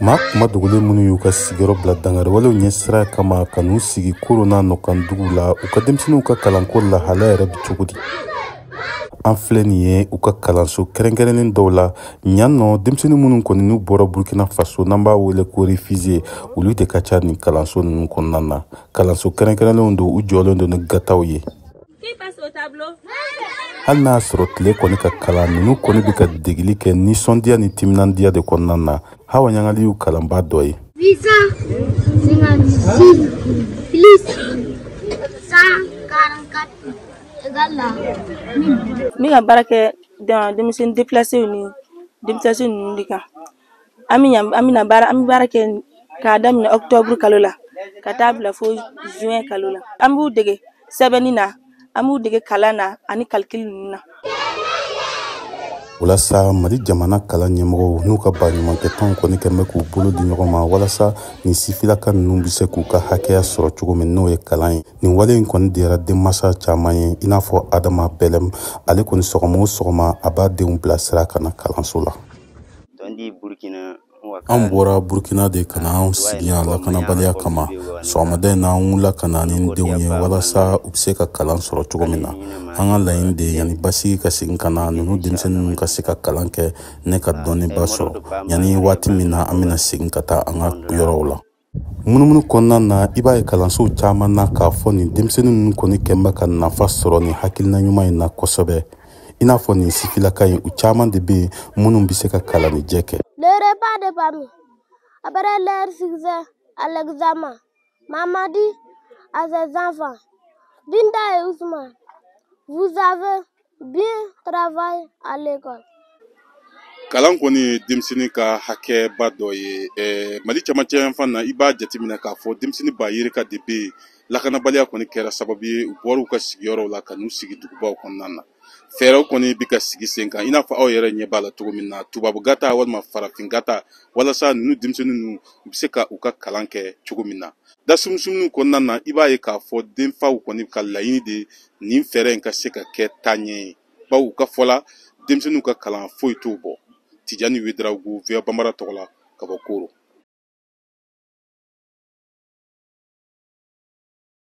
Ma kuma dugule munu y'u ka sigiyɔrɔ bila dangari walew ɲɛ sira kama ka n'u sigi korona nɔkan dugu la u ka denmisɛnninw ka kalanko lahala yɛrɛ bi cogo di. An filɛ nin ye u ka kalanso kɛrɛnkɛrɛnnen dɔw la ɲan nɔ denmisɛnnin minnu kɔni n'u bɔra Burkina Faso n'an b'a wele ko réfugié olu de ka ca nin kalanso ninnu kɔnɔna na. Kalanso kɛrɛnkɛrɛnnenw don u jɔlen don ni gataw ye. Hali n'a sɔrɔ tile kɔni ka kalan ninnu kɔni bɛ ka degeli kɛ nisɔndiya ni timinandiya de kɔnɔna na. Hawa Ɲangali y'u kalanba dɔ ye. Visa 56 plus 144 égale à 1000. Min ka baara kɛ denmisɛnnin déplacé ni denmisɛnnin ninnu de kan. An bɛ baara kɛ k'a daminɛ octobre kalo la ka taa bila fo juin kalo la. An b'u dege sɛbɛnni na, an b'u dege kalan na ani calcul ninnu na. Walasa Mali jamana kalan ɲɛmɔgɔw n'u ka baɲumankɛtɔnw kɔni kɛn bɛ k'u bolo di ɲɔgɔn ma walasa nin sifilaka ninnu bɛ se k'u ka hakɛya sɔrɔ cogo min n'o ye kalan ye. Nin wale in kɔni dira denmansa caman ye i n'a fɔ Adama Bɛlɛm ale kɔni sɔgɔma o sɔgɔma a b'a denw bilasira ka na kalanso la. An bɔra Burkina de ka na an sigi yan lakanabaliya kama. Sɔgɔmada in na an wulila ka na ni denw ye walasa u bɛ se ka kalan sɔrɔ cogo min na. An ka laɲini de ye yanni basigi ka segin ka na ninnu denmisɛnninw ka se ka kalan kɛ ne ka dɔnniba sɔrɔ yanni waati min na an bɛna segin ka taa an ka yɔrɔw la. Munumunu kɔnɔna na i b'a ye kalansow caman na k'a fɔ nin denmisɛnnin ninnu kɔni kɛn bɛ ka nafa sɔrɔ nin hakilina ɲuman in na kosɛbɛ. I n'a fɔ nin sifilaka in u caman de bɛ yen minnu bɛ se ka kalanijɛ kɛ. Le repas de famille. Après leur succès à l'examen, maman dit à ses enfants, Binta et Ousmane, vous avez bien travaillé à l'école. Kalan kɔni denmisɛnnin ka hakɛba dɔ ye. Mali camancɛ yan fan na i b'a jateminɛ k'a fɔ denmisɛnnin b'a yiri ka de bɛ yen lakanabaliya kɔni kɛra sababu ye u bɔra u ka sigiyɔrɔw la ka n'u sigi dugubaw kɔnɔna na. Fɛɛrɛw kɔni bɛ ka sigi sen kan i n'a fɔ aw yɛrɛ ɲɛ b'a la cogo min na tubabu gata walima farafin gata walasa ninnu denmisɛnnin ninnu u bɛ se ka u ka kalan kɛ cogo min na. Dasumusumuniw kɔnɔna na i b'a ye k'a fɔ denfaw kɔni ka laɲini de nin fɛɛrɛ in ka se ka kɛ taaɲɛ ye. Bawo u ka fɔ la denmisɛnninw ka kalan foyi t'o bɔ. Tijani Wederawogo, VOA Bambara tɔgɔ la ka bɔ Koro.